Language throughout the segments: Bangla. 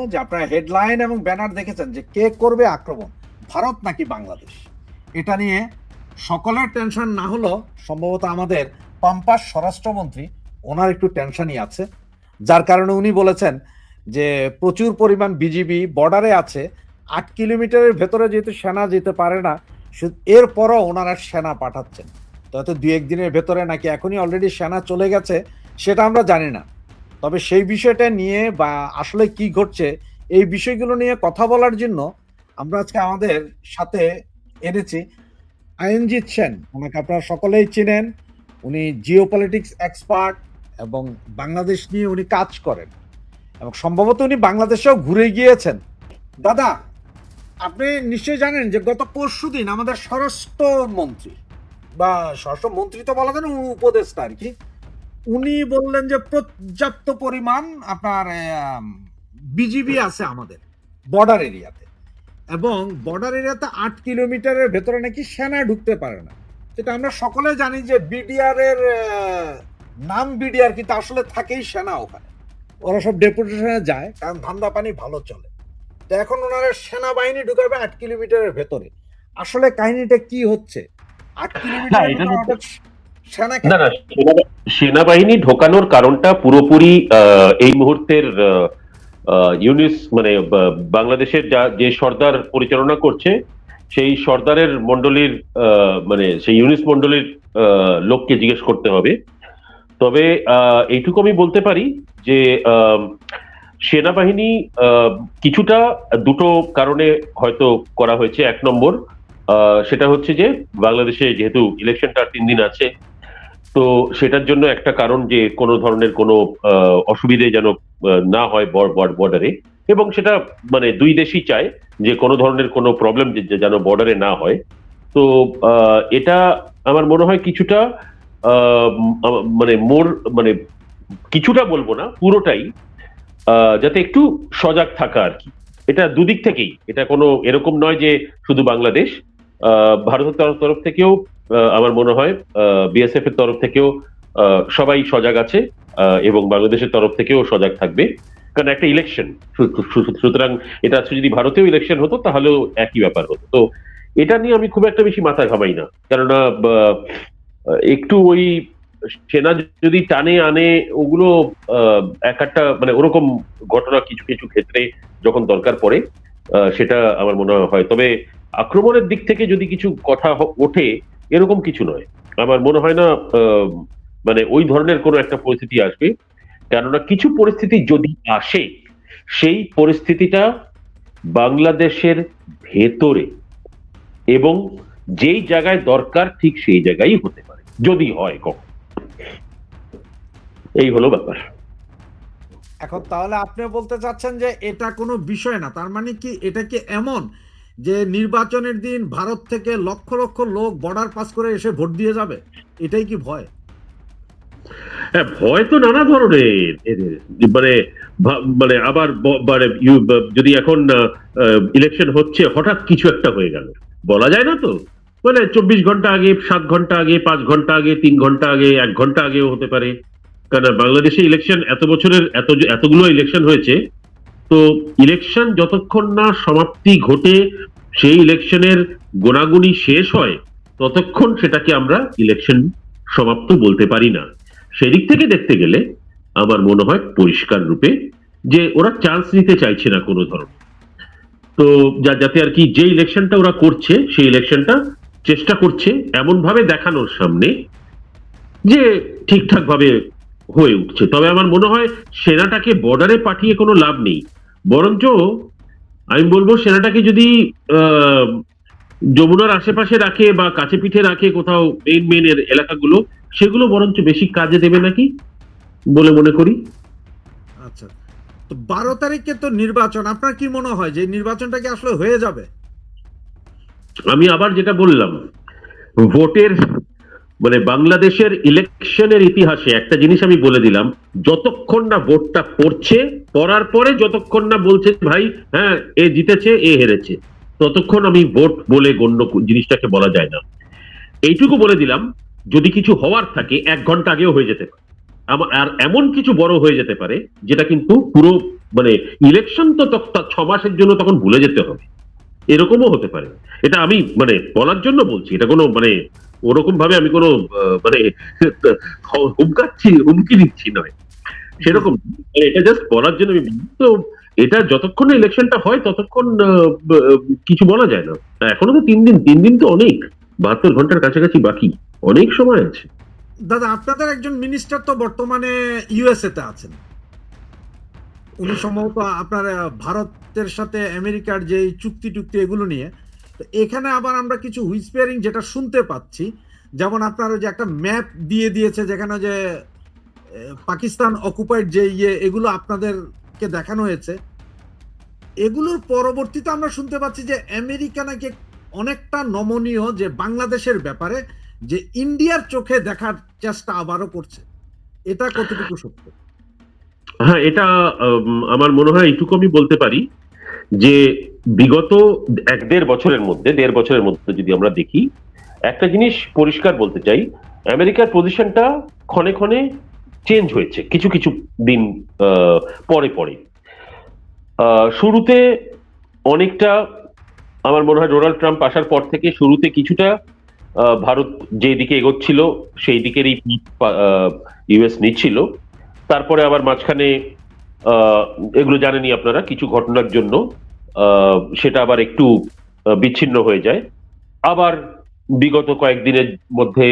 যে আপনারা হেডলাইন এবং ব্যানার দেখেছেন যে কে করবে আক্রমণ, ভারত নাকি বাংলাদেশ। এটা নিয়ে সকলের টেনশন না হলো সম্ভবত আমাদের পম্পাস স্বরাষ্ট্রমন্ত্রী, ওনার একটু টেনশনই আছে, যার কারণে উনি বলেছেন যে প্রচুর পরিমাণ বিজিবি বর্ডারে আছে, 8 কিলোমিটারের ভেতরে যেহেতু সেনা যেতে পারে না, এরপরও ওনারা সেনা পাঠাচ্ছেন। তো হয়তো 2-1 দিনের ভেতরে নাকি এখনই অলরেডি সেনা চলে গেছে, সেটা আমরা জানি না। তবে সেই বিষয়টা নিয়ে বা আসলে কি ঘটছে এই বিষয়গুলো নিয়ে কথা বলার জন্য আমরা আজকে আমাদের সাথে এনেছি আইনজিৎ সেন। ওনাকে আপনারা সকলেই চিনেন, উনি জিওপলিটিক্স এক্সপার্ট এবং বাংলাদেশ নিয়ে উনি কাজ করেন এবং সম্ভবত উনি বাংলাদেশেও ঘুরে গিয়েছেন। দাদা, আপনি নিশ্চয়ই জানেন যে গত পরশুদিন আমাদের স্বরাষ্ট্রমন্ত্রী বা স্বরাষ্ট্রমন্ত্রী তো বলা যায় না, উপদেষ্টা আর কি, উনি বললেন যে পর্যাপ্ত পরিমাণ আপনার বিজিবি আছে আমাদের বর্ডার এরিয়াতে, এবং বর্ডার এরিয়াতে 8 কিলোমিটারের ভেতরে নাকি সেনা ঢুকতে পারে না। যেটা আমরা সকলে জানি যে বিডিআর এর নাম বিডিআর, কিন্তু আসলে থাকেই সেনা ওখানে, ওরা সব ডেপুটেশনে যায় কারণ ধান্দা পানি ভালো চলে। তো এখন ওনারা সেনাবাহিনী ঢুকাবে 8 কিলোমিটারের ভেতরে। আসলে কাহিনীটা কি হচ্ছে? 8 কিলোমিটারের এটা ভেতরে সেনা না কেন? না সেনাবাহিনী ঢোকানোর কারণটা পুরোপুরি এই মুহূর্তের ইউনিস মানে বাংলাদেশের যে সর্দার পরিচালনা করছে সেই সর্দারের মন্ডলীর মানে সেই ইউনিস মন্ডলীর লোককে জিজ্ঞেস করতে হবে। তবে এইটুকু আমি বলতে পারি যে সেনাবাহিনী কিছুটা দুটো কারণে হয়তো করা হয়েছে। 1 নম্বর, সেটা হচ্ছে যে বাংলাদেশে যেহেতু ইলেকশনটা 3 দিন আছে, তো সেটার জন্য একটা কারণ যে কোনো ধরনের কোনো অসুবিধে যেন না হয় বর্ডারে, এবং সেটা মানে দুই দেশই চায় যে কোনো ধরনের কোনো প্রবলেম যেন বর্ডারে না হয়। তো এটা আমার মনে হয় কিছুটা মানে মানে কিছুটা বলবো না, পুরোটাই যাতে একটু সজাগ থাকা আর কি। এটা দুদিক থেকেই, এটা কোনো এরকম নয় যে শুধু বাংলাদেশ, ভারতের তরফ থেকেও আমার মনে হয় বিএসএফ এর তরফ থেকেও সবাই সজাগ আছে, এবং বাংলাদেশের তরফ থেকেও সজাগ থাকবে, কারণ একটা ইলেকশন। সুতরাং এটা আজকে যদি ভারতেও ইলেকশন হতো তাহলেও একই ব্যাপার হতো। তো এটা নিয়ে আমি খুব একটা বেশি মাথা ঘামাই না, কেননা একটু ওই সেনা যদি টানে আনে ওগুলো এক একটা মানে ওরকম ঘটনা কিছু কিছু ক্ষেত্রে যখন দরকার পড়ে সেটা আমার মনে হয়। তবে আক্রমণের দিক থেকে যদি কিছু কথা ওঠে, এরকম কিছু নয়। আমার মনে হয় না মানে ওই ধরনের কোনো একটা পরিস্থিতি আসবে, কেননা কিছু পরিস্থিতি যদি আসে সেই পরিস্থিতিটা বাংলাদেশের ভেতরে এবং যেই জায়গায় দরকার ঠিক সেই জায়গায় হতে পারে যদি হয় কখন। এই হলো ব্যাপার। এখন তাহলে আপনি বলতে চাচ্ছেন যে এটা কোনো বিষয় না, তার মানে কি এটা কি এমন যে নির্বাচনের দিন ভারত থেকে লক্ষ লক্ষ লোক বর্ডার পাস করে এসে ভোট দিয়ে যাবে? এটাই কি ভয়? হ্যাঁ, ভয় তো নানা ধরনের এদের, মানে মানে আবার মানে যদি এখন ইলেকশন হচ্ছে হঠাৎ কিছু একটা হয়ে গেল, বলা যায় না তো। মানে 24 ঘন্টা আগে, 7 ঘন্টা আগে, 5 ঘন্টা আগে, 3 ঘন্টা আগে, 1 ঘন্টা আগেও হতে পারে। কারণ বাংলাদেশে ইলেকশন এত বছরের এতগুলো ইলেকশন হয়েছে, তো ইলেকশন যতক্ষণ না সমাপ্তি ঘটে, সেই ইলেকশনের গোনাগুনি শেষ হয়, ততক্ষণ সেটাকে আমরা ইলেকশন সমাপ্ত বলতে পারি না। সেদিক থেকে দেখতে গেলে আমার মনে হয় পরিষ্কার রূপে যে ওরা চান্স নিতে চাইছে না কোনো ধরনের। তো যাতে আর কি যে ইলেকশনটা ওরা করছে সেই ইলেকশনটা চেষ্টা করছে এমন ভাবে দেখানোর সামনে যে ঠিকঠাক ভাবে হয়ে উঠছে। তবে আমার মনে হয় সেনাটাকে বর্ডারে পাঠিয়ে কোনো লাভ নেই, বরঞ্চ আমি বলবো সেনাটাকে যদি আহ যমুনার আশেপাশে রাখে বা কাছে পিঠে রাখে কোথাও মেইন মেইন এর এলাকাগুলো, সেগুলো বরঞ্চ বেশি কাজে দেবে নাকি বলে মনে করি। আচ্ছা, তো 12 তারিখে তো নির্বাচন, আপনার কি মনে হয় যে নির্বাচনটা কি আসলে হয়ে যাবে? আমি আবার যেটা বললাম, ভোটের মানে বাংলাদেশের ইলেকশনের ইতিহাসে একটা জিনিস আমি বলে দিলাম, যতক্ষণ না ভোটটা পড়ছে, পড়ার পরে যতক্ষণ না বলছে ভাই হ্যাঁ এ জিতেছে এ হেরেছে, ততক্ষণ আমি ভোট বলে গণ্য জিনিসটাকে বলা যায় না। এইটুকু বলে দিলাম, যদি কিছু হওয়ার থাকে 1 ঘন্টা আগেও হয়ে যেতে পারে, আর এমন কিছু বড় হয়ে যেতে পারে যেটা কিন্তু পুরো মানে ইলেকশন তো 6 মাসের জন্য তখন ভুলে যেতে হবে, এরকমও হতে পারে। এটা আমি মানে বলার জন্য বলছি, এটা কোনো মানে ওরকম ভাবে আমি কোনো মানে হুমকি দিচ্ছি নয়, জি। সেরকম মানে এটা জাস্ট বলার জন্য আমি বলছি। তো এটা যতক্ষণ না ইলেকশনটা হয় ততক্ষণ কিছু বলা যায় না। এখনো তো 3 দিন, 3 দিন তো অনেক, 72 ঘন্টার কাছাকাছি বাকি, অনেক সময় আছে। দাদা, আপনাদের একজন মিনিস্টার তো বর্তমানে ইউএসএ তে আছেন। উনি সম্ভবত আপনার ভারতের সাথে আমেরিকার যে চুক্তি টুক্তি এগুলো নিয়ে, তো এখানে আবার আমরা কিছু হুইসপারিং যেটা শুনতে পাচ্ছি, যেমন আপনার ওই যে একটা ম্যাপ দিয়ে দিয়েছে যেখানে যে পাকিস্তান অকুপাইড যে এগুলো আপনাদেরকে দেখানো হয়েছে, এগুলোর পরবর্তীতে আমরা শুনতে পাচ্ছি যে আমেরিকা নাকি অনেকটা নমনীয় যে বাংলাদেশের ব্যাপারে, যে ইন্ডিয়ার চোখে দেখার চেষ্টা আবারও করছে। এটা কতটুকু সত্য? হ্যাঁ, এটা আমার মনে হয় এইটুকু আমি বলতে পারি যে বিগত 1-1.5 বছরের মধ্যে যদি আমরা দেখি, একটা জিনিস পরিষ্কার বলতে চাই, আমেরিকার পজিশনটা ক্ষণে ক্ষণে চেঞ্জ হয়েছে কিছু কিছু দিন আহ, পরে পরে। শুরুতে অনেকটা, আমার মনে হয় ডোনাল্ড ট্রাম্প আসার পর থেকে শুরুতে কিছুটা ভারত যে দিকে এগোচ্ছিল সেই দিকেরই ইউএস নিচ্ছিল। তারপরে আবার মাঝখানে আহ, এগুলো জানেনই আপনারা, কিছু ঘটনার জন্য সেটা আবার একটু বিচ্ছিন্ন হয়ে যায়। আবার বিগত কয়েকদিনের মধ্যে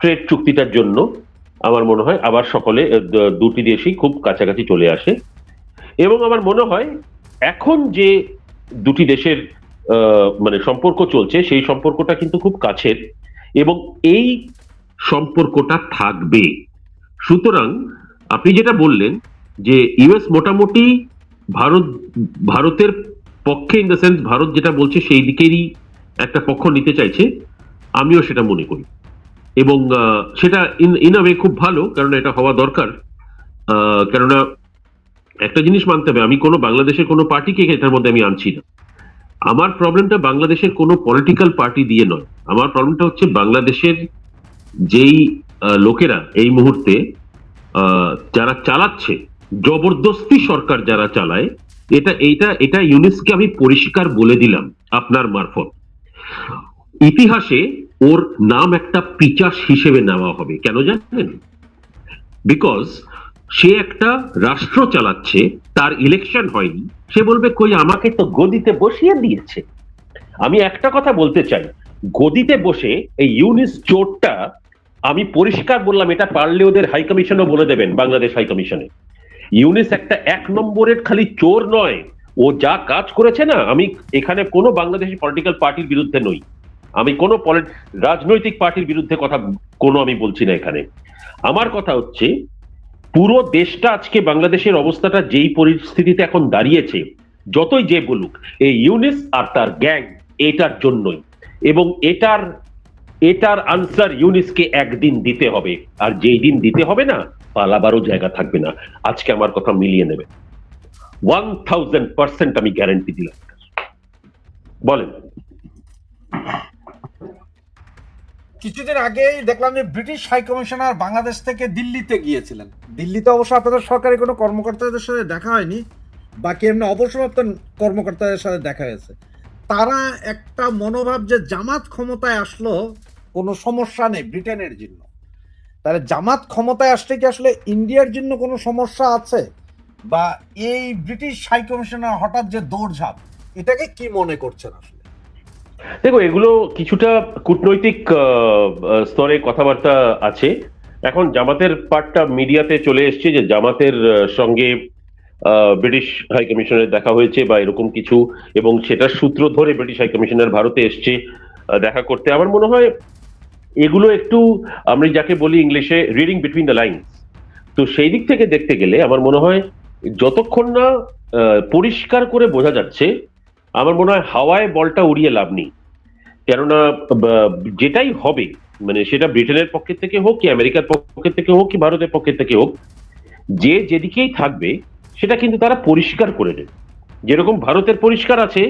ট্রেড চুক্তিটার জন্য আমার মনে হয় আবার সকলে দুটি দেশই খুব কাছাকাছি চলে আসে। এবং আমার মনে হয় এখন যে দুটি দেশের মানে সম্পর্ক চলছে সেই সম্পর্কটা কিন্তু খুব কাছের, এবং এই সম্পর্কটা থাকবে। সুতরাং আপনি যেটা বললেন যে ইউএস মোটামুটি ভারত ভারতের পক্ষে, ইন দ্য সেন্স ভারত যেটা বলছে সেই দিকেরই একটা পক্ষ নিতে চাইছে, আমিও সেটা মনে করি। এবং সেটা ইন আ ওয়ে খুব ভালো, কারণ এটা হওয়া দরকার। কেননা একটা জিনিস মানতে হবে, আমি কোনো বাংলাদেশের কোনো পার্টিকে এটার মধ্যে আমি আনছি না। আমার প্রবলেমটা বাংলাদেশের কোনো পলিটিক্যাল পার্টি দিয়ে নয়, আমার প্রবলেমটা হচ্ছে বাংলাদেশের যেই লোকেরা এই মুহূর্তে যারা চালাচ্ছে, জবরদস্তি সরকার যারা চালায়, এটা ইউনিসকে আমি পরিষ্কার বলে দিলাম আপনার মারফত, ইতিহাসে ওর নাম একটা পিচাস হিসেবে নেওয়া হবে। কেন জানেন? বিকজ সে একটা রাষ্ট্র চালাচ্ছে, তার ইলেকশন হয়নি, সে বলবে কই আমাকে তো গদিতে বসিয়ে দিয়েছে। আমি একটা কথা বলতে চাই, গদিতে বসে এই ইউনিস চোরটা, আমি পরিষ্কার বললাম, এটা পারলে ওদের হাই কমিশনও বলে দেবেন, বাংলাদেশ হাই কমিশনে, ইউনিস একটা 1 নম্বরের খালি চোর নয়, ও যা কাজ করেছে না, আমি এখানে কোনো বাংলাদেশি পলিটিক্যাল পার্টির বিরুদ্ধে নই, আমি কোনো রাজনৈতিক পার্টির বিরুদ্ধে কথা কোনো আমি বলছি না এখানে। আমার কথা হচ্ছে পুরো দেশটা আজকে বাংলাদেশের অবস্থাটা যেই পরিস্থিতিতে এখন দাঁড়িয়েছে, যতই যে বলুক, এই ইউনিস আর তার গ্যাং এটার জন্যই, এবং এটার এটার আনসার ইউনিসকে একদিন দিতে হবে, আর যেই দিন দিতে হবে না, পালাবারও জায়গা থাকবে না। আজকে আমার কথা মিলিয়ে নেবে, 1000% আমি গ্যারান্টি দিলাম। বলেন। কিছুদিন আগেই দেখলাম যে ব্রিটিশ হাই কমিশনার বাংলাদেশ থেকে দিল্লিতে গিয়েছিলেন। দিল্লিতে অবশ্য আপনাদের সরকারি কোনো কর্মকর্তাদের সাথে দেখা হয়নি, বাকি এমনি অবসরপ্রাপ্ত কর্মকর্তাদের সাথে দেখা হয়েছে। তারা একটা মনোভাব যে জামাত ক্ষমতায় আসলো কোনো সমস্যা নেই ব্রিটেনের জন্য, তাহলে জামাত ক্ষমতায় আসলে কি আসলে ইন্ডিয়ার জন্য কোনো সমস্যা আছে, বা এই ব্রিটিশ হাই কমিশনার হঠাৎ যে দৌড়ঝাঁপ, এটাকে কি মনে করছেন আসলে? দেখো, এগুলো কিছুটা কূটনৈতিক স্তরে কথাবার্তা আছে। এখন জামাতের পার্টটা মিডিয়াতে চলে এসছে যে জামাতের সঙ্গে ব্রিটিশ হাই কমিশনের দেখা হয়েছে বা এরকম কিছু, এবং সেটার সূত্র ধরে ব্রিটিশ হাই কমিশনার ভারতে এসছে দেখা করতে। আমার মনে হয় এগুলো একটু, আমরা যাকে বলি ইংলিশে রিডিং বিটুইন দ্য লাইনস। তো সেই দিক থেকে দেখতে গেলে আমার মনে হয় যতক্ষণ না পরিষ্কার করে বোঝা যাচ্ছে, আমার মনে হয় হাওয়ায় বলটা উড়িয়ে লাভ নেই। কেননা যেটাই হবে, মানে সেটা ব্রিটেনের পক্ষে থেকে হোক, কি আমেরিকার পক্ষে থেকে হোক, কি ভারতের পক্ষে থেকে হোক, যে যেদিকেই থাকবে সেটা কিন্তু তারা পরিষ্কার করে দেবে। যেরকম ভারতের পরিষ্কার আছে,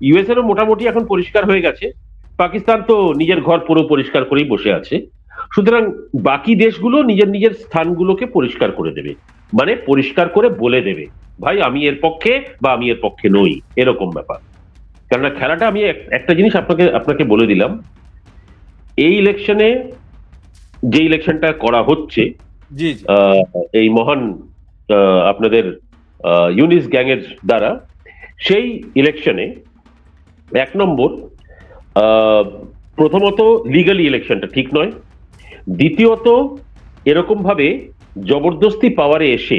ইউএস এরও মোটামুটি এখন পরিষ্কার হয়ে গেছে, পাকিস্তান তো নিজের ঘর পুরো পরিষ্কার করেই বসে আছে। সুতরাং বাকি দেশগুলো নিজের নিজের স্থানগুলোকে পরিষ্কার করে দেবে। মানে পরিষ্কার করে বলে দেবে ভাই আমি এর পক্ষে বা আমি এর পক্ষে নই, এরকম ব্যাপার। কেননা খেলাটা আমি একটা জিনিস আপনাকে আপনাকে বলে দিলাম, এই ইলেকশনে যে ইলেকশনটা করা হচ্ছে জি জি আহ, এই মহান আপনাদের ইউনিস গ্যাং এর দ্বারা, সেই ইলেকশনে 1 নম্বর, আহ, প্রথমত লিগালি ইলেকশনটা ঠিক নয়। দ্বিতীয়ত এরকম ভাবে জবরদস্তি পাওয়ারে এসে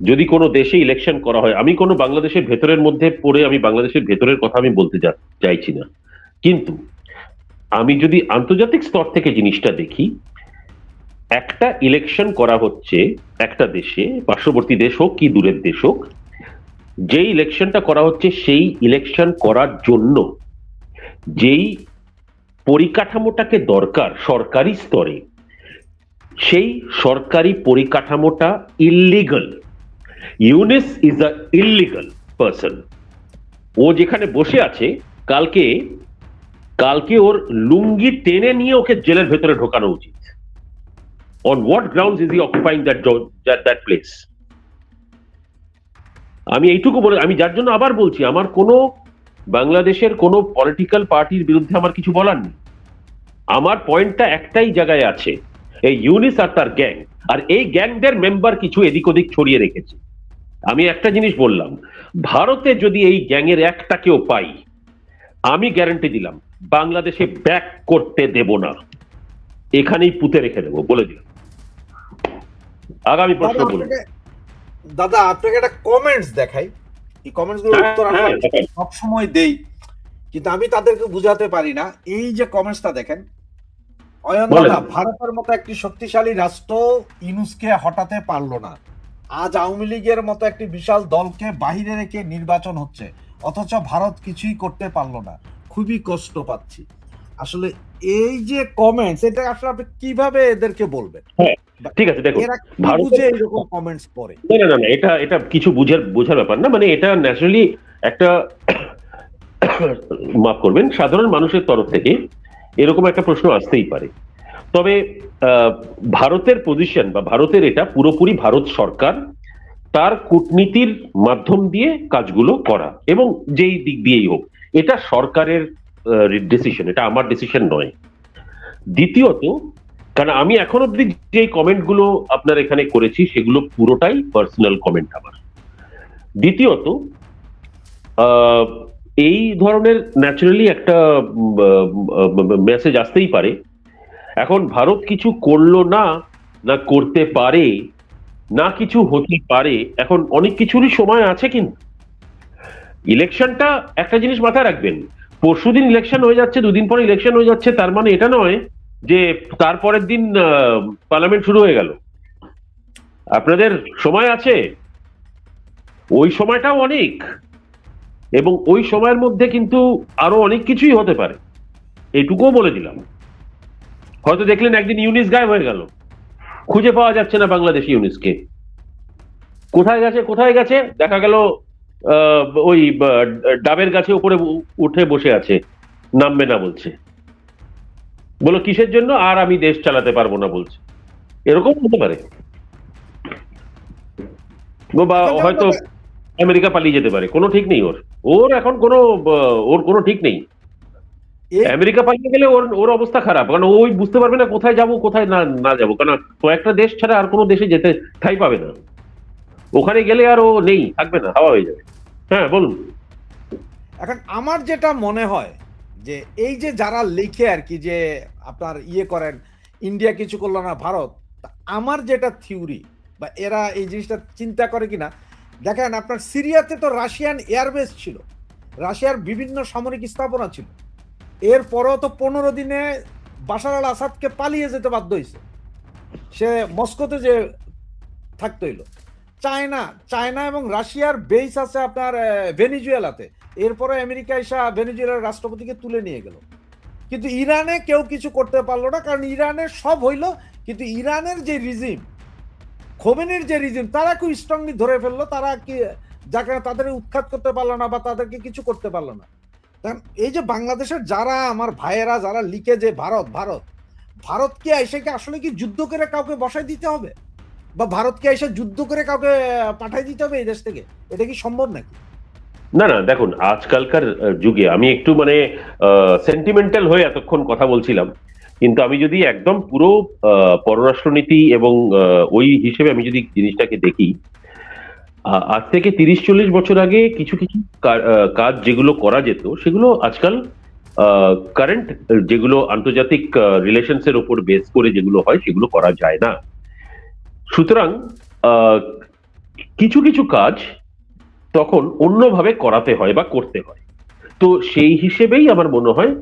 যদি কোনো দেশে ইলেকশন করা হয়, আমি কোনো বাংলাদেশের ভেতরের মধ্যে পড়ে আমি বাংলাদেশের ভেতরের কথা আমি বলতে চাইছি না, কিন্তু আমি যদি আন্তর্জাতিক স্তর থেকে জিনিসটা দেখি, একটা ইলেকশন করা হচ্ছে একটা দেশে, পার্শ্ববর্তী দেশ হোক কি দূরের দেশ হোক, যেই ইলেকশনটা করা হচ্ছে সেই ইলেকশন করার জন্য যেই পরিকাঠামোটাকে দরকার সরকারি স্তরে, সেই সরকারি পরিকাঠামোটা illegal. Yunus is a illegal person. ও যেখানে বসে আছে, কালকে কালকে ওর লুঙ্গি টেনে নিয়ে ওকে জেলের ভেতরে ঢোকানো উচিত। On what grounds is he occupying that place? আমি এইটুকু বলে, আমি যার জন্য আবার বলছি, আমার কোনো বাংলাদেশের কোনো পলিটিক্যাল পার্টির বিরুদ্ধে আমার কিছু বলার নেই। আমার পয়েন্টটা একটাই জায়গায় আছে, এই ইউনিস আর তার গ্যাং, আর এই গ্যাংদের মেম্বার কিছু এদিক ওদিক ছড়িয়ে রেখেছে। আমি একটা জিনিস বললাম, ভারতে যদি এই গ্যাংয়ের একটাকেও পাই, আমি গ্যারান্টি দিলাম বাংলাদেশে ব্যাক করতে দেব না, এখানেই পুঁতে রেখে দেবো, বলে দিলাম। আগামী প্রশ্ন বলুন। দাদা আপনাকে একটা কমেন্টস দেখাই, এই কমেন্টস গুলোর উত্তর আমরা সবসময় দেই, কিন্তু আমি তাদেরকে বুঝাতে পারি না। এই যে কমেন্টসটা দেখেন, অয়ন দাদা, ভারতের মতো একটি শক্তিশালী রাষ্ট্র ইউনুসকে হটাতে পারলো না। আজ আওয়ামী লীগের মতো একটি বিশাল দলকে বাহিরে রেখে নির্বাচন হচ্ছে, অথচ ভারত কিছুই করতে পারলো না। খুবই কষ্ট পাচ্ছি। আসলে এই যে কমেন্টস, এটা আসলে আপনি কিভাবে এদেরকে বলবেন? ঠিক আছে, দেখুন, এরা কি বুঝে এরকম কমেন্টস করে? না না না, এটা কিছু বোঝার ব্যাপার না, মানে এটা ন্যাচারালি একটা মাফ করবেন, সাধারণ মানুষের তরফ থেকে এরকম একটা প্রশ্ন আসতেই পারে। তবে ভারতের পজিশন বা ভারতের এটা পুরোপুরি ভারত সরকার তার কূটনীতির মাধ্যম দিয়ে কাজগুলো করা, এবং যেই দিক দিয়েই হোক, এটা সরকারের ডিসিশন, এটা আমার ডিসিশন নয়। দ্বিতীয়ত, কারণ আমি এখন অব্দি যে কমেন্ট গুলো আপনার এখানে করেছি সেগুলো পুরোটাই পার্সোনাল কমেন্ট আমার। দ্বিতীয়ত, এই ধরনের ন্যাচারালি একটা মেসেজ আসতেই পারে, এখন ভারত কিছু করলো না, না করতে পারে, না কিছু হতে পারে, এখন অনেক কিছুরই সময় আছে। কিন্তু ইলেকশনটা, একটা জিনিস মাথায় রাখবেন, পরশুদিন ইলেকশন হয়ে যাচ্ছে, দুদিন পরে ইলেকশন হয়ে যাচ্ছে, তার মানে এটা নয় যে তারপরের দিন পার্লামেন্ট শুরু হয়ে গেল। আপনাদের সময় আছে, ওই সময়টাও অনেক, এবং ওই সময়ের মধ্যে কিন্তু আরো অনেক কিছুই হতে পারে, এইটুকুও বলে দিলাম। হয়তো দেখলেন একদিন ইউনিস গায়েব হয়ে গেল, খুঁজে পাওয়া যাচ্ছে না বাংলাদেশি ইউনিসকে, কোথায় গেছে কোথায় গেছে, দেখা গেল ওই ডাবের গাছে উপরে উঠে বসে আছে, নামবে না বলছে, বলো কিসের জন্য, আর আমি দেশ চালাতে পারবো না বলছে, এরকম হতে পারে। বা হয়তো আমেরিকা পালিয়ে যেতে পারে, কোনো ঠিক নেই ওর, ওর এখন ওর কোনো ঠিক নেই। আমেরিকা পালিয়ে গেলে ওর ওর অবস্থা খারাপ, কারণ ওই বুঝতে পারবে না কোথায় যাব কোথায় না না যাবো, কারণ কয়েকটা দেশ ছাড়া আর কোনো দেশে যেতে ঠাই পাবে না, ওখানে গেলে আর ও নেই, থাকবে না, হাওয়া হয়ে যাবে। হ্যাঁ বলুন। এখন আমার যেটা মনে হয় যে এই যে যারা লিখে আর কি, যে আপনার ইয়ে করেন ইন্ডিয়া কিছু করলো না ভারত, আমার যেটা থিওরি বা এরা এই জিনিসটা চিন্তা করে কিনা, দেখেন আপনার সিরিয়াতে তো রাশিয়ান এয়ারবেস ছিল, রাশিয়ার বিভিন্ন সামরিক স্থাপনা ছিল, এরপরেও তো 15 দিনে বাশার আল আসাদকে পালিয়ে যেতে বাধ্য হয়েছে, সে মস্কোতে যে থাকতে হইলো। চায়না এবং রাশিয়ার বেস আছে আপনার ভেনিজুয়েলাতে, এরপরে আমেরিকা এসে ভেনিজুয়েলার রাষ্ট্রপতিকে তুলে নিয়ে গেল। কিন্তু ইরানে কেউ কিছু করতে পারলো না, কারণ ইরানের সব হইলো, কিন্তু ইরানের যে রিজিম, খোমেনির যে রিজিম, তারা খুব স্ট্রংলি ধরে ফেললো, তারা কি যাকে তাদের উৎখাত করতে পারলো না বা তাদেরকে কিছু করতে পারলো না। কারণ এই যে বাংলাদেশের যারা আমার ভাইয়েরা যারা লিখে যে ভারত ভারত ভারত কি এসে কি আসলে কি যুদ্ধ করে কাউকে বসাই দিতে হবে? বা ভারতকে এসে যুদ্ধ করে কাউকে পাঠাই দিতে হবে এই দেশ থেকে? এটা কি সম্ভব নাকি? না না, দেখুন আজকালকার যুগে আমি একটু মানে সেন্টিমেন্টাল হয়ে এতক্ষণ কথা বলছিলাম, কিন্তু আমি যদি একদম পুরো পররাষ্ট্রনীতি এবং ওই হিসেবে আমি যদি জিনিসটাকে দেখি, আজ থেকে 30-40 বছর আগে কিছু কিছু কাজ যেগুলো করা যেত সেগুলো আজকাল কারেন্ট যেগুলো আন্তর্জাতিক রিলেশনস এর উপর বেস করে যেগুলো হয় সেগুলো করা যায় না। সুতরাং আহ, কিছু কিছু কাজ তখন অন্যভাবে করাতে হয় বা করতে হয়। তো সেই হিসেবেই আমার মনে হয়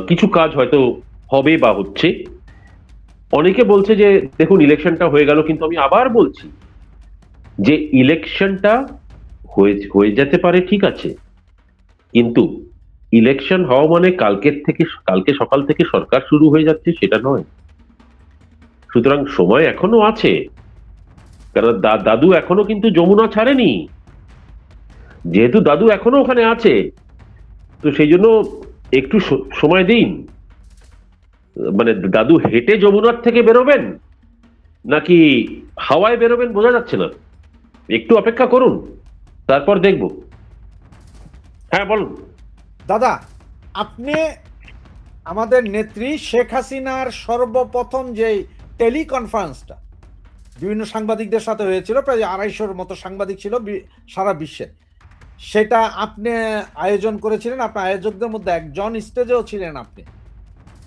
কিছু কাজ হয়তো হবে বা হচ্ছে। অনেকে বলছে যে দেখুন ইলেকশনটা হয়ে গেল, কিন্তু আমি আবার বলছি যে ইলেকশনটা হয়ে হয়ে যেতে পারে, ঠিক আছে, কিন্তু ইলেকশন হওয়া মানে কালকে সকাল থেকে সরকার শুরু হয়ে যাচ্ছে সেটা নয়। সুতরাং সময় এখনো আছে, কারণ দাদু এখনো কিন্তু যমুনা ছাড়েনি। যেহেতু দাদু এখনো ওখানে আছে, তো সেই জন্য একটু সময় দিন। মানে দাদু হেঁটে যমুনার থেকে বেরোবেন নাকি হাওয়ায় বেরোবেন বোঝা যাচ্ছে না। একটু অপেক্ষা করুন, তারপর দেখব। হ্যাঁ বলুন। দাদা, আপনি আমাদের নেত্রী শেখ হাসিনার সর্বপ্রথম যে টেলিকনফারেন্সটা বিভিন্ন সাংবাদিকদের সাথে হয়েছিল, প্রায় 250-র মতো সাংবাদিক ছিল সারা বিশ্বে, সেটা আপনি আয়োজন করেছিলেন। আপনার আয়োজকদের মধ্যে একজন, স্টেজেও ছিলেন আপনি।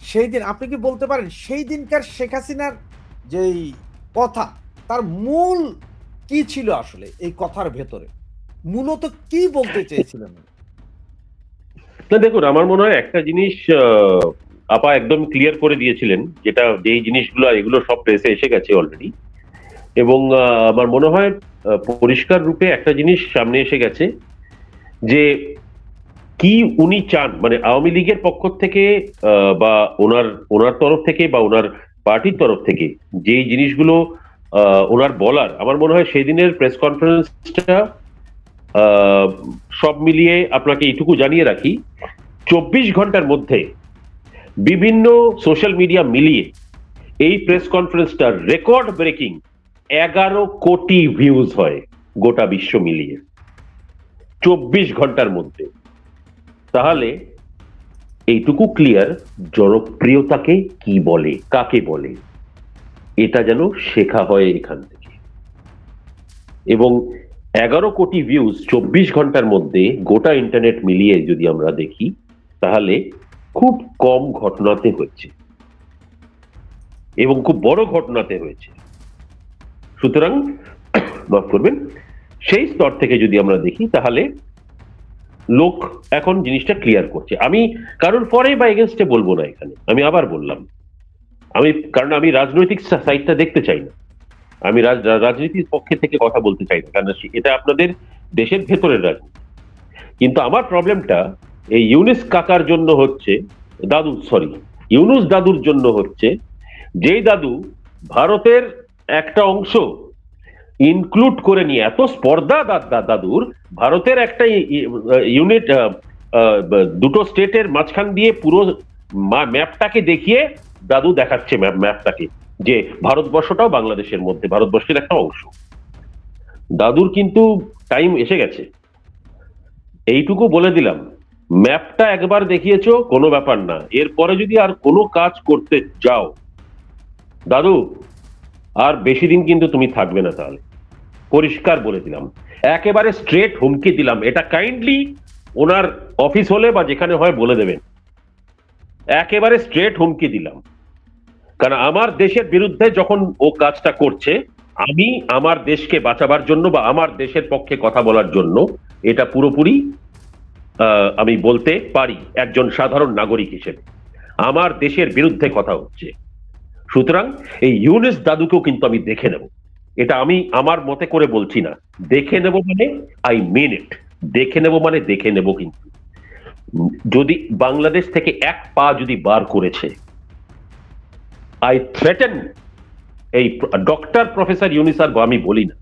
সেই দিন আপনি কি বলতে পারেন সেই দিনকার শেখ হাসিনার যেই কথা, তার মূল কি ছিল আসলে? এই কথার ভেতরে মূলত কি বলতে চেয়েছিলেন? না দেখুন, আমার মনে হয় একটা জিনিস আপা একদম ক্লিয়ার করে দিয়েছিলেন, যেটা যেই জিনিসগুলো এগুলো সব প্রেসে এসে গেছে অলরেডি। এবং আমার মনে হয় পরিষ্কার রূপে একটা জিনিস সামনে এসে গেছে, যে কি উনি চান, মানে আওয়ামী লীগের পক্ষ থেকে বা ওনার ওনার তরফ থেকে বা ওনার পার্টির তরফ থেকে যেই জিনিসগুলো ওনার বলার, আমার মনে হয় সেই দিনের প্রেস কনফারেন্সটা সব মিলিয়ে আপনাকে এইটুকু জানিয়ে রাখি, 24 ঘন্টার মধ্যে বিভিন্ন সোশ্যাল মিডিয়া মিলিয়ে এই প্রেস কনফারেন্সটা রেকর্ড ব্রেকিং 11 কোটি ভিউজ হয় গোটা বিশ্ব মিলিয়ে 24 ঘন্টার মধ্যে। তাহলে এইটুকু ক্লিয়ার, জনপ্রিয়তাকে কি বলে, কাকে বলে, এটা যেন শেখা হয় এখান থেকে। এবং 11 কোটি ভিউজ 24 ঘন্টার মধ্যে গোটা ইন্টারনেট মিলিয়ে যদি আমরা দেখি, তাহলে খুব কম ঘটনাতে হচ্ছে এবং খুব বড় ঘটনাতে হয়েছে। সুতরাং মাফ করবেন, সেই স্তর থেকে যদি আমরা দেখি, তাহলে লোক এখন জিনিসটা ক্লিয়ার করছে। আমি কারোর পরে বা এগেনস্টে বলবো না এখানে, আমি আবার বললাম, কারণ আমি রাজনৈতিক সাইডটা দেখতে চাই না, আমি রাজনীতির পক্ষে থেকে কথা বলতে চাই না, কারণ এটা আপনাদের দেশের ভেতরের রাজনীতি। কিন্তু আমার প্রবলেমটা এই ইউনুস কাকার জন্য হচ্ছে, ইউনুস দাদুর জন্য হচ্ছে, যেই দাদু ভারতের একটা অংশ ইনক্লুড করে নিয়ে, এত স্পর্ধা দাদুর, ভারতের একটা ইউনিট, দুটো স্টেটের মাঝখান দিয়ে পুরো ম্যাপটাকে দেখিয়ে দাদু দেখাচ্ছে ম্যাপটাকে, যে ভারতবর্ষটাও বাংলাদেশের মধ্যে, ভারতবর্ষের একটা অংশ। দাদুর কিন্তু টাইম এসে গেছে, এইটুকু বলে দিলাম। ম্যাপটা একবার দেখিয়েছো, কোনো ব্যাপার না, এরপরে যদি আর কোনো কাজ করতে যাও দাদু, আর বেশি দিন কিন্তু তুমি থাকবে না। তাহলে পরিষ্কার বলে দিলাম, একেবারে স্ট্রেট হুমকি দিলাম। এটা কাইন্ডলি ওনার অফিস হলে বা যেখানে হয় বলে দেবেন, একেবারে স্ট্রেট হুমকি দিলাম। কারণ আমার দেশের বিরুদ্ধে যখন ও কাজটা করছে, আমি আমার দেশকে বাঁচাবার জন্য বা আমার দেশের পক্ষে কথা বলার জন্য এটা পুরোপুরি আমি বলতে পারি একজন সাধারণ নাগরিক হিসেবে, আমার দেশের বিরুদ্ধে কথা হচ্ছে। সুতরাং এই ইউনুস দাদুকেও কিন্তু আমি দেখে নেব। এটা আমি আমার মতে করে বলছি না, দেখে নেব মানে আই মিন ইট। দেখে নেব মানে দেখে নেব। কিন্তু যদি বাংলাদেশ থেকে এক পা যদি বার করেছে, আই থ্রেটেন এই ডক্টর প্রফেসর ইউনুস, আর আমি বলি না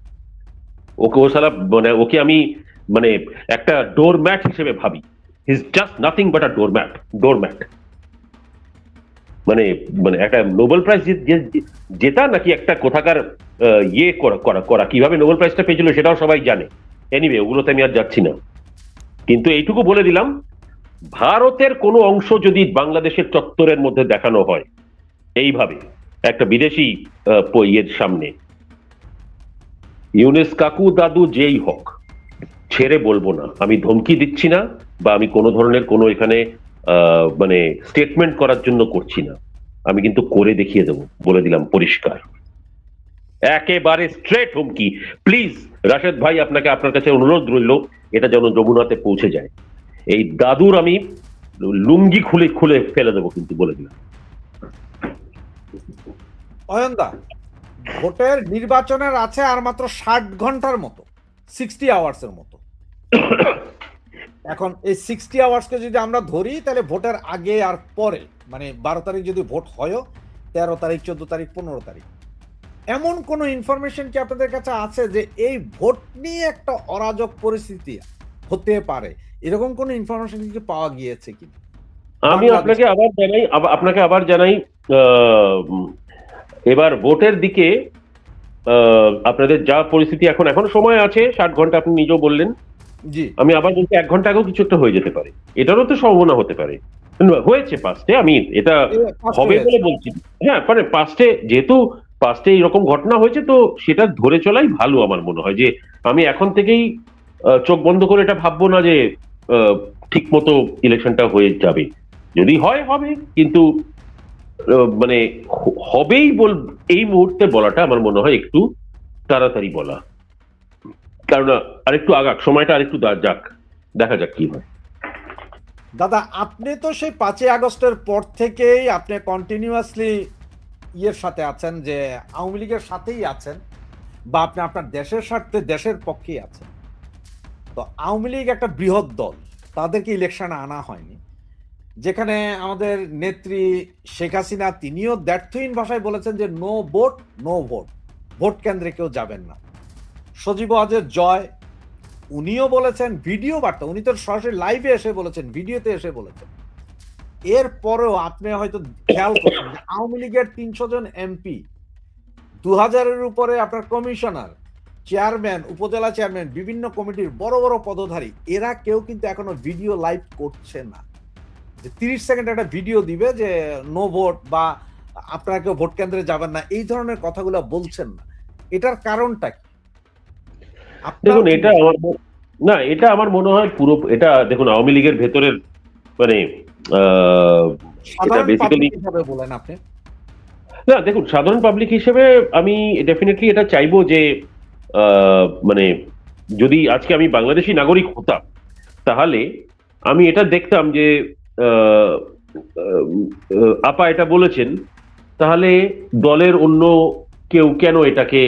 ওকে, ও সারা মানে ওকে আমি মানে একটা ডোরম্যাট হিসেবে ভাবি। He is just nothing but a doormat. মানে মানে একটা নোবেল প্রাইজ জেতা নাকি একটা কোথাকার ইয়ে করা করা করা কিভাবে নোবেল প্রাইজটা পেয়েছিল সেটাও সবাই জানে। এনিওয়ে ওগুলোতে আমি আর যাচ্ছি না, কিন্তু এইটুকু বলে দিলাম, ভারতের কোনো অংশ যদি বাংলাদেশের চত্বরের মধ্যে দেখানো হয় এইভাবে একটা বিদেশি ইয়ের সামনে, ইউনেস কাকু দাদু যেই হোক, ছেড়ে বলবো না। আমি ধমকি দিচ্ছি না, বা আমি কোনো ধরনের কোনো এখানে মানে স্টেটমেন্ট করার জন্য করছি না, আমি কিন্তু করে দেখিয়ে দেবো, বলে দিলাম পরিষ্কার, একেবারে স্ট্রেট হুমকি। প্লিজ রাশেদ ভাই, আপনাকে আপনার কাছে অনুরোধ রইল, এটা যেন যমুনাতে পৌঁছে যায়। এই দাদুর আমি লুঙ্গি খুলে খুলে ফেলে দেবো, কিন্তু বলে দিলাম। অয়নদা, ভোটের নির্বাচনের আছে আর মাত্র 60 ঘন্টার মতো, 60 আওয়ার্সের মতো। এখন এই 60 আওয়ার্সকে যদি আমরা ধরি, তাহলে ভোটের আগে আর পরে, মানে 12 তারিখ যদি ভোট হয়, 13 তারিখ, 14 তারিখ, 15 তারিখ, এমন কোন ইনফরমেশন কি আপনাদের কাছে আছে যে এই ভোট নিয়ে একটা অরাজক পরিস্থিতি হতে পারে? এরকম কোন ইনফরমেশন কি পাওয়া গিয়েছে কি? আমি আপনাকে আবার জানাই, এবার ভোটের দিকে আপনাদের যা পরিস্থিতি, এখন সময় আছে 60 ঘন্টা, আপনি নিজেও বললেন। জি, আমি আবার বলছি 1 ঘন্টা আগেও কিছু একটা হয়ে যেতে পারে, এটারও তো সম্ভাবনা হতে পারে। হয়েছে পাস্টে, আমি এটা হবে বলে বলছি না। হ্যাঁ, মানে পাস্টে, যেহেতু পাস্টে এরকম ঘটনা হয়েছে, তো সেটা ধরে চলাই ভালো আমার মনে হয়। যে আমি এখন থেকেই চোখ বন্ধ করে এটা ভাববো না যে ঠিক মতো ইলেকশনটা হয়ে যাবে। যদি হয় হবে, কিন্তু মানে হবেই এই মুহূর্তে বলাটা আমার মনে হয় একটু তাড়াতাড়ি বলা। কারণ আরেকটু আগাক, সময়টা আরেকটু যাক, দেখা যাক কি হয়। দাদা, আপনি তো সেই 5ই আগস্টের পর থেকেই আপনি কন্টিনিউয়াসলি ইয়ের সাথে আছেন, যে আওয়ামী লীগের সাথেই আছেন, বা আপনি আপনার দেশের স্বার্থে দেশের পক্ষেই আছেন। তো আওয়ামী লীগ একটা বৃহৎ দল, তাদেরকে ইলেকশনে আনা হয়নি, যেখানে আমাদের নেত্রী শেখ হাসিনা তিনিও দ্ব্যর্থহীন ভাষায় বলেছেন যে no vote, no vote, vote কেন্দ্রে কেউ যাবেন না। সজীব ওয়াজেদ জয়, উনিও বলেছেন, ভিডিও বার্তা, উনি তো সরাসরি লাইভে এসে বলেছেন, ভিডিওতে এসে বলেছেন। এরপরেও আপনি হয়তো খেয়াল করছেন যে আওয়ামী লীগের 300 জন এমপি, 2000-এর উপরে আপনার কমিশনার, চেয়ারম্যান, উপজেলা চেয়ারম্যান, বিভিন্ন কমিটির বড় বড় পদধারী, এরা কেউ কিন্তু এখনো ভিডিও লাইভ করছে না। যে 30 সেকেন্ড একটা ভিডিও দিবে যে নো ভোট, বা আপনারা কেউ ভোট কেন্দ্রে যাবেন না, এই ধরনের কথাগুলো বলছেন না। এটার কারণটা কি? দেখুন, এটা আমার মনে হয় পুরো, এটা দেখুন, আওয়ামী লীগের ভেতরের মানে এটা সাধারণ বেসিক্যালি, পাবলিক হিসাবে বলেন আপনি। না দেখুন, সাধারণ পাবলিক হিসেবে আমি ডেফিনেটলি এটা চাইবো যে মানে যদি আজকে আমি বাংলাদেশি নাগরিক হতাম, তাহলে আমি এটা দেখতাম যে আহ, আপা এটা বলেছেন, তাহলে দলের অন্য কেউ কেন এটাকে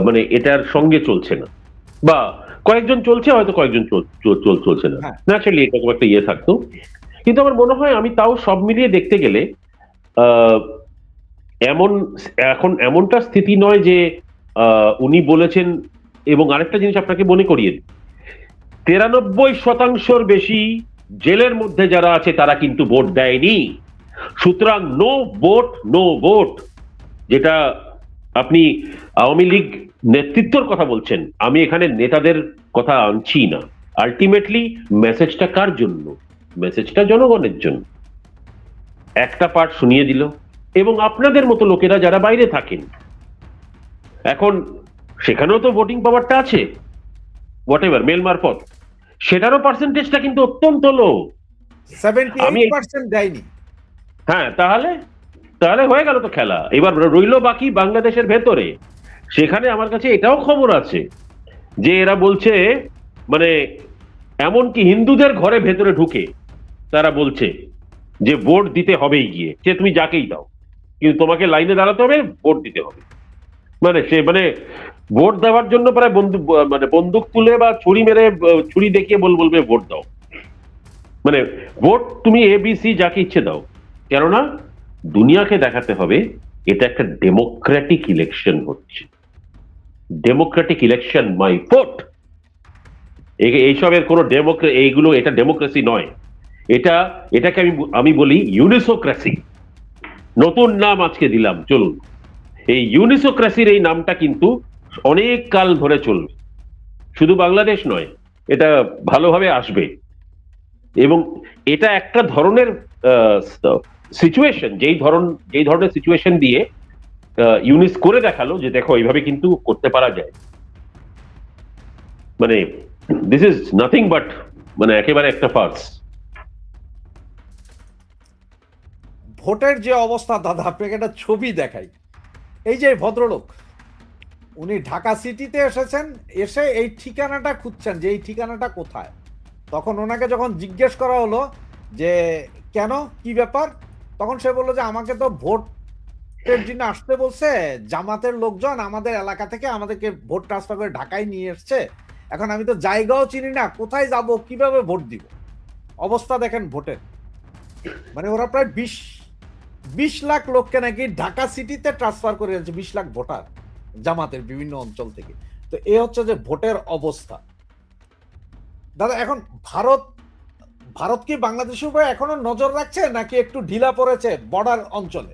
মানে এটার সঙ্গে চলছে না, বা কয়েকজন চলছে, হয়তো কয়েকজন চলছে না, হ্যাঁ, ন্যাচারালি এরকম একটা ইয়ে থাকতো। কিন্তু আমার মনে হয়, আমি তাও সব মিলিয়ে দেখতে গেলে আহ এমন এখন এমনটা স্থিতি নয় যে উনি বলেছেন। এবং আরেকটা জিনিস আপনাকে মনে করিয়ে দিই, 93% বেশি জেলের মধ্যে যারা আছে তারা কিন্তু ভোট দেয়নি। সুতরাং নো ভোট, নো ভোট, যেটা আপনি আওয়ামী লীগ নেতৃত্বর কথা বলছেন, আমি এখানে নেতাদের কথা আনছি না। আলটিমেটলি মেসেজটা কার জন্য? মেসেজটা জনগণের জন্য। একটা পার্ট শুনিয়ে দিল, এবং আপনাদের মতো লোকেরা যারা বাইরে থাকেন, এখন সেখানেও তো ভোটিং পাওয়ারটা আছে, হোয়াট এভার, মেল মারফত, সেটারও পার্সেন্টেজটা কিন্তু অত্যন্ত লো। আমি 78% দেয়নি। হ্যাঁ, তাহলে তাহলে হয়ে গেল তো খেলা। এবার রইল বাকি বাংলাদেশের ভেতরে। সেখানে আমার কাছে এটাও খবর আছে যে এরা বলছে, মানে এমনকি হিন্দুদের ঘরে ভেতরে ঢুকে তারা বলছে যে ভোট দিতে হবেই গিয়ে, সে তুমি যাকেই দাও, কিন্তু তোমাকে লাইনে দাঁড়াতে হবে, ভোট দিতে হবে। মানে ভোট দেওয়ার জন্য প্রায় বন্দুক তুলে বা ছুরি মেরে, ছুরি দেখিয়ে বলবে ভোট দাও। মানে ভোট তুমি ABC যাকে ইচ্ছে দাও, কেননা দুনিয়াকে দেখাতে হবে এটা একটা ডেমোক্রেটিক ইলেকশন হচ্ছে। ডেমোক্রেটিক ইলেকশন, মাই ভোট। এইসবের কোনো এইগুলো, এটা ডেমোক্রেসি নয়, এটাকে আমি বলি ইউনিসোক্রেসি। নতুন নাম আজকে দিলাম, চলুন। এই ইউনিসোক্রেসির এই নামটা কিন্তু অনেক কাল ধরে চলবে, শুধু বাংলাদেশ নয়, এটা ভালোভাবে আসবে। এবং এটা একটা ধরনের সিচুয়েশন, যেই ধরনের সিচুয়েশন দিয়ে ইউনিস করে দেখালো যে দেখো এইভাবে কিন্তু করতে পারা যায়। মানে দিস ইজ নাথিং বাট মানে একেবারে একটা ফার্স। ভোটের যে অবস্থা দাদা, আপনাকে একটা ছবি দেখাই। এই যে ভদ্রলোক, উনি ঢাকা সিটিতে এসেছেন, এসে এই ঠিকানাটা খুঁজছেন যে এই ঠিকানাটা কোথায়। তখন ওনাকে যখন জিজ্ঞেস করা হলো যে কেন, কি ব্যাপার, তখন সে বললো যে আমাকে তো ভোটের জন্য আসতে বলছে জামাতের লোকজন, আমাদের এলাকা থেকে আমাদেরকে ভোট ট্রান্সফার করে ঢাকায় নিয়ে এসছে। এখন আমি তো জায়গাও চিনি না, কোথায় যাব, কিভাবে ভোট দিব। অবস্থা দেখেন ভোটের। মানে ওরা প্রায় 20 লাখ লোককে নাকি ঢাকা সিটিতে ট্রান্সফার করে দিয়েছে, 20 লাখ ভোটার জামাতের বিভিন্ন অঞ্চল থেকে। তো এ হচ্ছে যে ভোটের অবস্থা দাদা। এখন ভারত ভারত কি বাংলাদেশের উপরে এখনো নজর রাখছে, নাকি একটু ঢিলা পড়েছে বর্ডার অঞ্চলে?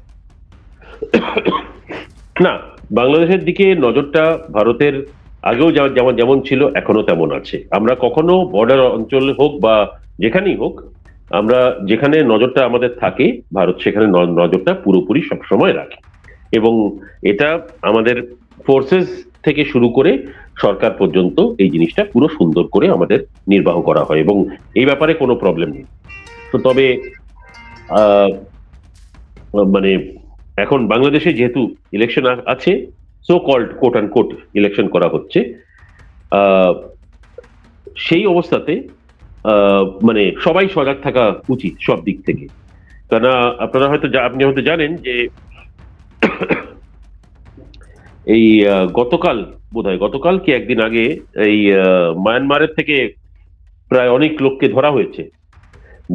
না, বাংলাদেশের দিকে নজরটা ভারতের আগেও যেমন যেমন ছিল এখনো তেমন আছে। আমরা কখনো বর্ডার অঞ্চল হোক বা যেখানেই হোক, আমরা যেখানে নজরটা আমাদের থাকে, ভারত সেখানে নজরটা পুরোপুরি সবসময় রাখে। এবং এটা আমাদের ফোর্সেস থেকে শুরু করে সরকার পর্যন্ত এই জিনিসটা পুরো সুন্দর করে আমাদের নির্বাহ করা হয়, এবং এই ব্যাপারে কোনো প্রবলেম নেই। তো তবে আহ মানে এখন বাংলাদেশে যেহেতু ইলেকশন আছে, so called quote and quote election করা হচ্ছে, আহ, সেই অবস্থাতে মানে সবাই সজাগ থাকা উচিত সব দিক থেকে। কেননা আপনারা হয়তো আপনি হয়তো জানেন যে এই গতকাল কি একদিন আগে এই মায়ানমারের থেকে প্রায় অনেক লোককে ধরা হয়েছে।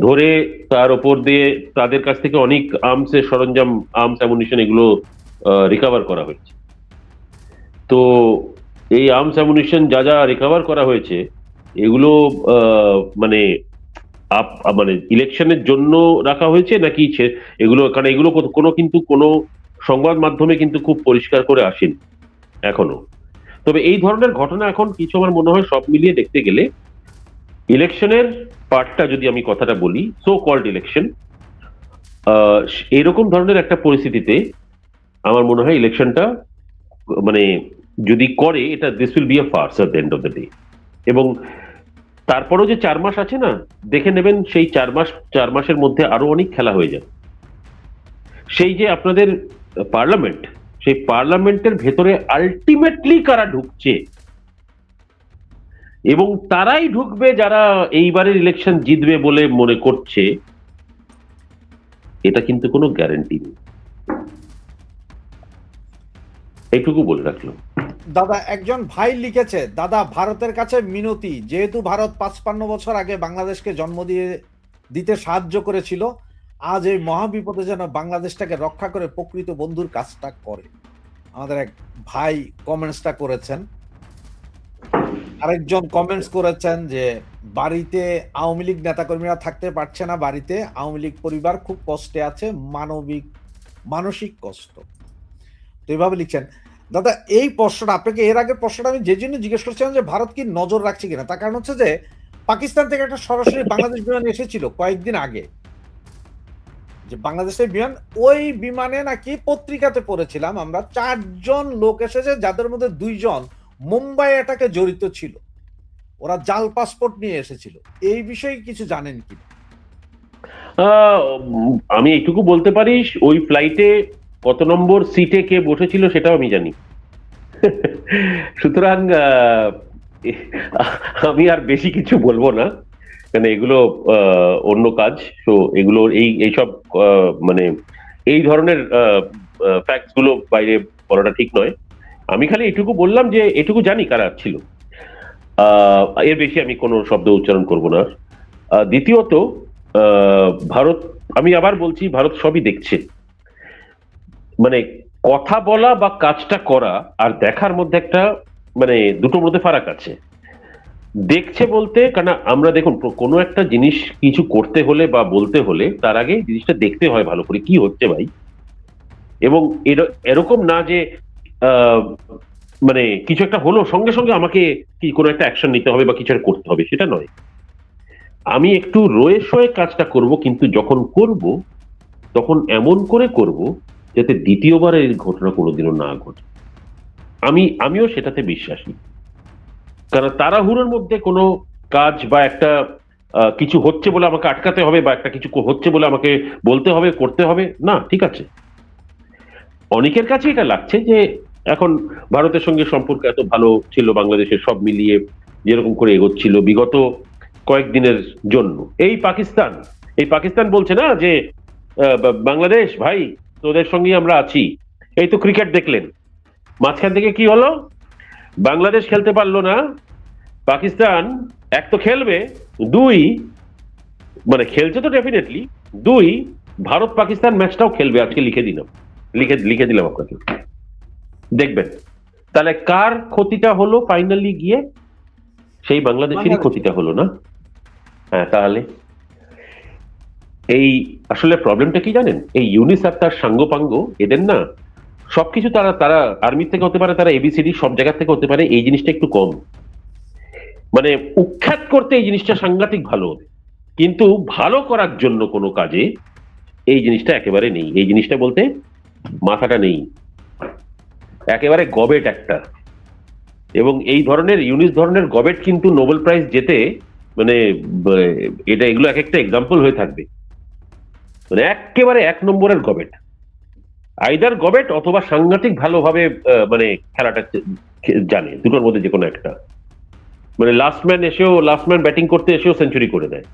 ধরে তার ওপর দিয়ে তাদের কাছ থেকে অনেক আর্মসের সরঞ্জাম, আর্মস অ্যামুনিশন এগুলো রিকভার করা হয়েছে। তো এই আর্মস অ্যামুনিশন যা যা রিকভার করা হয়েছে, এগুলো মানে মানে ইলেকশনের জন্য রাখা হয়েছে নাকি এগুলো, কারণ এগুলো কিন্তু কোনো সংবাদ মাধ্যমে কিন্তু খুব পরিষ্কার করে আসেনি এখনো। তবে এই ধরনের ঘটনা এখন কিছু আমার মনে হয় সব মিলিয়ে দেখতে গেলে ইলেকশনের পার্টটা যদি আমি কথাটা বলি, সো কল্ড ইলেকশন, এরকম ধরনের একটা পরিস্থিতিতে আমার মনে হয় ইলেকশনটা মানে যদি করে, এটা this will be a farce at the end of the day. এবং তারপরেও যে 4 মাস আছে না, দেখে নেবেন সেই 4 মাসের মধ্যে আরো অনেক খেলা হয়ে যাবে। সেই যে আপনাদের পার্লামেন্ট, সেই পার্লামেন্টের ভেতরে আলটিমেটলি কারা ঢুকছে, এবং তারাই ঢুকবে যারা এইবারের ইলেকশন জিতবে বলে মনে করছে, এটা কিন্তু কোনো গ্যারান্টি নেই। এইটুকু বলে রাখলাম। দাদা একজন ভাই লিখেছে, দাদা ভারতের কাছে মিনতি, যেহেতু ভারত 55 বছর আগে বাংলাদেশকে জন্ম দিতে সাহায্য করেছিল, আজ এই মহাবিপদে যেন বাংলাদেশটাকে রক্ষা করে প্রকৃত বন্ধুর কাজটা করে। আমাদের এক ভাই কমেন্টসটা করেছেন। আরেকজন কমেন্টস করেছেন যে বাড়িতে আওয়ামী লীগ নেতাকর্মীরা থাকতে পারছে না, বাড়িতে আওয়ামী লীগ পরিবার খুব কষ্টে আছে, মানসিক কষ্ট। তো এইভাবে লিখছেন। দাদা এই প্রশ্নটা আপনাকে, এর আগের প্রশ্নটা আমি যে জন্য জিজ্ঞেস করছিলাম যে ভারত কি নজর রাখছে কিনা, তার কারণ হচ্ছে যে পাকিস্তান থেকে একটা সরাসরি বাংলাদেশ বিমান এসেছিল কয়েকদিন আগে, যে বাংলাদেশের বিমান, ওই বিমানে নাকি পত্রিকাতে পড়েছিলাম আমরা 4 জন লোক এসেছে, যাদের মধ্যে 2 জন মুম্বাই অ্যাটাকে জড়িত ছিল, ওরা জাল পাসপোর্ট নিয়ে এসেছিল। এই বিষয়ে কিছু জানেন কি? আমি এইটুকু বলতে পারি, ওই ফ্লাইটে কত নম্বর সিটে কে বসেছিল সেটাও আমি জানি। সুতরাং আমি আর বেশি কিছু বলবো না, কারণ এগুলো অন্য কাজ। তো এগুলো এইসব মানে এই ধরনের ফ্যাক্টস গুলো বাইরে বলাটা ঠিক নয়। আমি খালি এটুকু বললাম যে এটুকু জানি কারা ছিল, এর বেশি আমি কোনো শব্দ উচ্চারণ করব না। দ্বিতীয়ত, ভারত, আমি আবার বলছি, ভারত সবই দেখছে। মানে কথা বলা বা কাজটা করা আর দেখার মধ্যে একটা মানে দুটোর মধ্যে ফারাক আছে। দেখছে বলতে, কারণ আমরা দেখুন কোনো একটা জিনিস কিছু করতে হলে বা বলতে হলে তার আগে জিনিসটা দেখতে হয় ভালো করে কি হচ্ছে ভাই। এবং এরকম না যে আহ, মানে কিছু একটা হলো সঙ্গে সঙ্গে আমাকে কি কোনো একটা অ্যাকশন নিতে হবে বা কিছু একটা করতে হবে, সেটা নয়। আমি একটু রয়ে সয়ে কাজটা করব, কিন্তু যখন করব তখন এমন করে করব যাতে দ্বিতীয়বার এই ঘটনা কোনোদিনও না ঘটে। আমিও সেটাতে বিশ্বাসী। কারণ তাড়াহুড়োর মধ্যে কোনো কাজ বা একটা কিছু হচ্ছে বলে আমাকে আটকাতে হবে, বা একটা কিছু হচ্ছে বলে আমাকে বলতে হবে, করতে হবে না, ঠিক আছে। অনেকের কাছে এটা লাগছে যে এখন ভারতের সঙ্গে সম্পর্ক এত ভালো ছিল বাংলাদেশের, সব মিলিয়ে যেরকম করে এগোচ্ছিল বিগত কয়েকদিনের জন্য। এই পাকিস্তান বলছে না যে বাংলাদেশ ভাই, তোদের সঙ্গে আমরা আছি। এই তো ক্রিকেট দেখলেন, মাঝখান থেকে কি হলো? বাংলাদেশ খেলতে পারলো না, পাকিস্তান এক তো খেলবে, দুই মানে খেলছে তো ডেফিনেটলি, দুই ভারত পাকিস্তান ম্যাচটাও খেলবে আজকে, লিখে দিলাম আপনাকে, দেখবেন। তাহলে কার ক্ষতিটা হলো ফাইনালি গিয়ে? সেই বাংলাদেশেরই বাংলাদেশ। ক্ষতিটা হলো না? হ্যাঁ, তাহলে এই আসলে প্রবলেমটা কি জানেন? এই ইউনিস আর তার সাঙ্গপাঙ্গ, এদের না সবকিছু, তারা তারা আর্মি থেকে হতে পারে, তারা এবিসিডি সব জায়গা থেকে হতে পারে, এই জিনিসটা একটু কম, মানে উৎখাত করতে এই জিনিসটা সাংঘাতিক ভালো, কিন্তু ভালো করার জন্য কোনো কাজে এই জিনিসটা একেবারে নেই। এই জিনিসটা বলতে মাথাটা নেই, একেবারে গবেট একটা। এবং এই ধরনের ইউনিস ধরনের গবেট কিন্তু নোবেল প্রাইজ জেতে, মানে এটা এগুলো এক একটা এক্সাম্পল হয়ে থাকবে, মানে একেবারে এক নম্বরের গবেট, আইদার গবেট অথবা সাংঘাতিক ভালোভাবে মানে খেলাটা জানে, দুটোর মধ্যে যে কোনো একটা। মানে লাস্ট ম্যান ব্যাটিং করতে এসেও সেঞ্চুরি করে দেয়,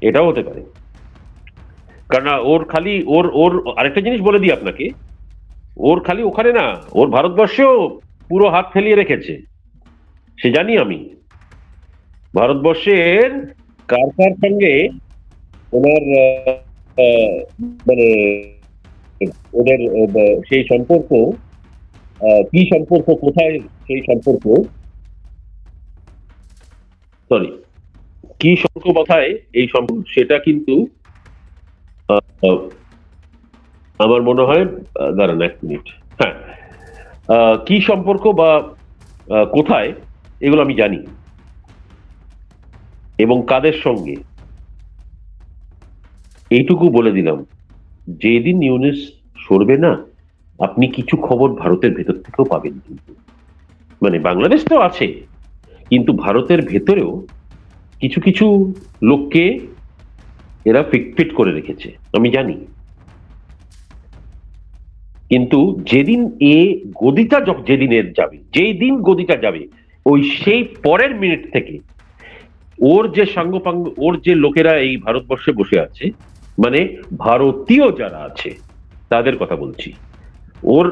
এটাও হতে পারে। কারণ ওর খালি ওর আরেকটা জিনিস বলে দিই আপনাকে, ওর খালি ওখানে না, ওর ভারতবর্ষেও পুরো হাত ফেলিয়ে রেখেছে, সে জানি আমি। ভারতবর্ষের কার কার সঙ্গে ওনার আহ, মানে ওদের সেই সম্পর্ক, কি সম্পর্ক, কোথায় সেই সম্পর্ক, সরি, কি সম্পর্ক, কোথায় এই সম্পর্ক, সেটা কিন্তু আহ, আমার মনে হয়, দাঁড়ান এক মিনিট, হ্যাঁ, কি সম্পর্ক বা কোথায়, এগুলো আমি জানি, এবং কাদের সঙ্গে, এইটুকু বলে দিলাম। যেদিন ইউনিস সরবে না, আপনি কিছু খবর ভারতের ভেতর থেকেও পাবেন কিন্তু, মানে বাংলাদেশ তো আছে, কিন্তু ভারতের ভেতরেও কিছু কিছু লোককে এরা ফিট করে রেখেছে, আমি জানি। কিন্তু যেদিন এ গদিটা যেদিন এর যাবে, যেই দিন গদিটা যাবে, ওই সেই পরের মিনিট থেকে ওর যে সাঙ্গপাঙ্গ, ওর যে লোকেরা এই ভারতবর্ষে বসে আছে, মানে ভারতীয় যারা আছে তাদের কথা বলছি, ওর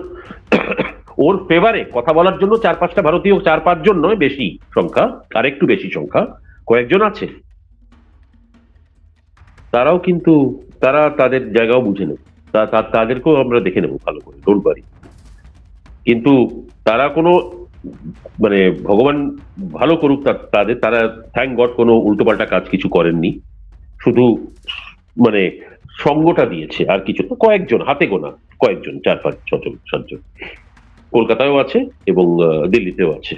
ওর ফেভারে কথা বলার জন্য চার পাঁচটা ভারতীয়, চার পাঁচজন নয়, বেশি সংখ্যা, আর একটু বেশি সংখ্যা কয়েকজন আছে, তারাও কিন্তু, তারা তাদের জায়গাও বুঝে নেবে, তাদেরকেও আমরা দেখে নেবো ভালো করে, ডোন্ট ওয়ারি। কিন্তু তারা কোনো, মানে ভগবান ভালো করুক তাদের, তারা থ্যাংক গড কোনো উল্টোপাল্টা কাজ কিছু করেননি, শুধু মানে সঙ্গটা দিয়েছে, আর কিছু না, কয়েকজন হাতে গোনা, কয়েকজন, চার পাঁচ ছজন সাতজন, কলকাতায়ও আছে এবং দিল্লিতেও আছে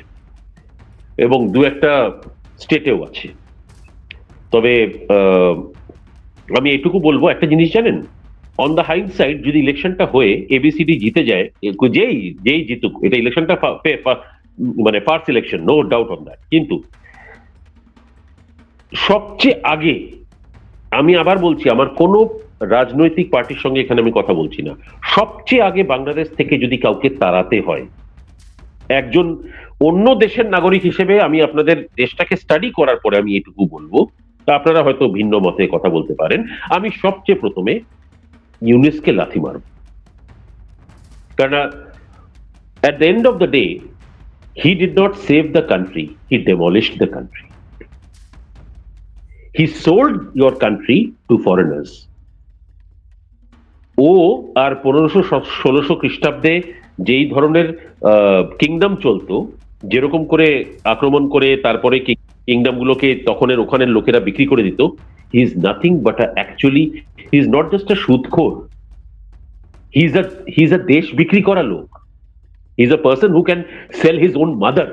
এবং দু একটা স্টেটেও আছে। তবে আহ, আমি এটুকু বলবো, একটা জিনিস জানেন, অন দ্য হাইন্ড সাইড, যদি ইলেকশনটা হয়ে এবিসিডি জিতে যায়, যেই যেই জিতুক, এটা ইলেকশনটা মানে first election, no doubt on that, কিন্তু সবচেয়ে আগে, আমি আবার বলছি, আমার কোনো রাজনৈতিক পার্টির সঙ্গে এখানে আমি কথা বলছি না, সবচেয়ে আগে বাংলাদেশ থেকে যদি কাউকে তাড়াতে হয়, একজন অন্য দেশের নাগরিক হিসেবে, আমি আপনাদের দেশটাকে স্টাডি করার পরে আমি এটুকু বলবো, তা আপনারা হয়তো ভিন্ন মতে কথা বলতে পারেন, আমি সবচেয়ে প্রথমে ইউনিসকে লাথি মারব। কারণ at the end of the day, he did not save the country, he demolished the country. He sold your country to foreigners. ও আর 1500-1600 খ্রিস্টাব্দে যেই ধরনের কিংডম চলতো, যেরকম করে আক্রমণ করে তারপরে কিংডম গুলোকে তখনের ওখানের লোকেরা বিক্রি করে দিত, he is nothing but actually, he is not just a সুদখোর, হি ইজ আ দেশ বিক্রি করা লোক, he is a person who can sell his own mother.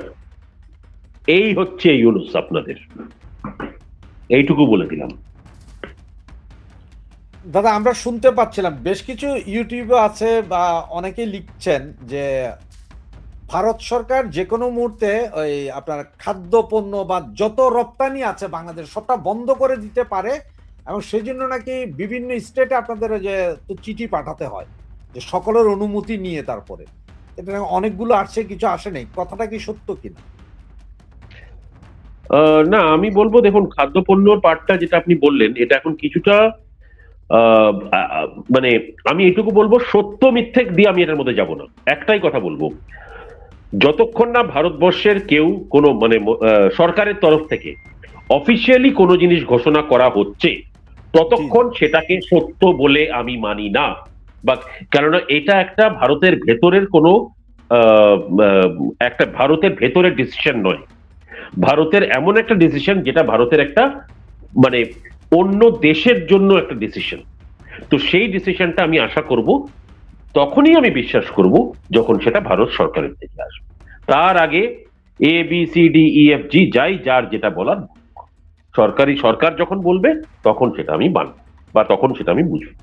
এই হচ্ছে ইউনুস আপনাদের, এইটুকু বলে দিলাম। দাদা আমরা শুনতে পাচ্ছিলাম বেশ কিছু ইউটিউবে আছে বা অনেকেই লিখছেন যে ভারত সরকার যে কোনো মুহূর্তে ওই আপনার খাদ্যপণ্য বা যত রপ্তানি আছে বাংলাদেশ সবটা বন্ধ করে দিতে পারে, এবং সেই জন্য নাকি বিভিন্ন স্টেটে আপনাদের ওই যে তো চিঠি পাঠাতে হয় যে সকলের অনুমতি নিয়ে তারপরে। এটা নাকি অনেকগুলো আসছে, কিছু আসে নাই, কথাটা কি সত্য কিনা? না, আমি বলবো দেখুন, খাদ্যপণ্যর পার্টটা যেটা আপনি বললেন এটা এখন কিছুটা আহ, আহ, মানে আমি এটুকু বলবো, সত্য মিথ্যে দিয়ে আমি এটার মধ্যে যাব না। একটাই কথা বলবো, যতক্ষণ না ভারতবর্ষের কেউ কোনো মানে সরকারের তরফ থেকে অফিসিয়ালি কোনো জিনিস ঘোষণা করা হচ্ছে, ততক্ষণ সেটাকে সত্য বলে আমি মানি না। বা কেননা এটা একটা ভারতের ভেতরের কোনো আহ, আহ, একটা ভারতের ভেতরের ডিসিশন নয়, ভারতের এমন একটা ডিসিশন যেটা ভারতের একটা মানে অন্য দেশের জন্য একটা ডিসিশন। তো সেই ডিসিশনটা আমি আশা করব, তখনই আমি বিশ্বাস করব যখন সেটা ভারত সরকারের থেকে আসবে। তার আগে ABCDEFG যাই যার যেটা বলার, সরকার যখন বলবে তখন সেটা আমি মানব বা তখন সেটা আমি বুঝবো।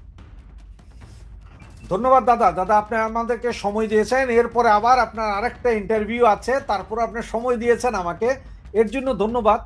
ধন্যবাদ দাদা। দাদা আপনি আমাদেরকে সময় দিয়েছেন, এরপরে আবার আপনার আরেকটা ইন্টারভিউ আছে, তারপর আপনি সময় দিয়েছেন আমাকে, এর জন্য ধন্যবাদ।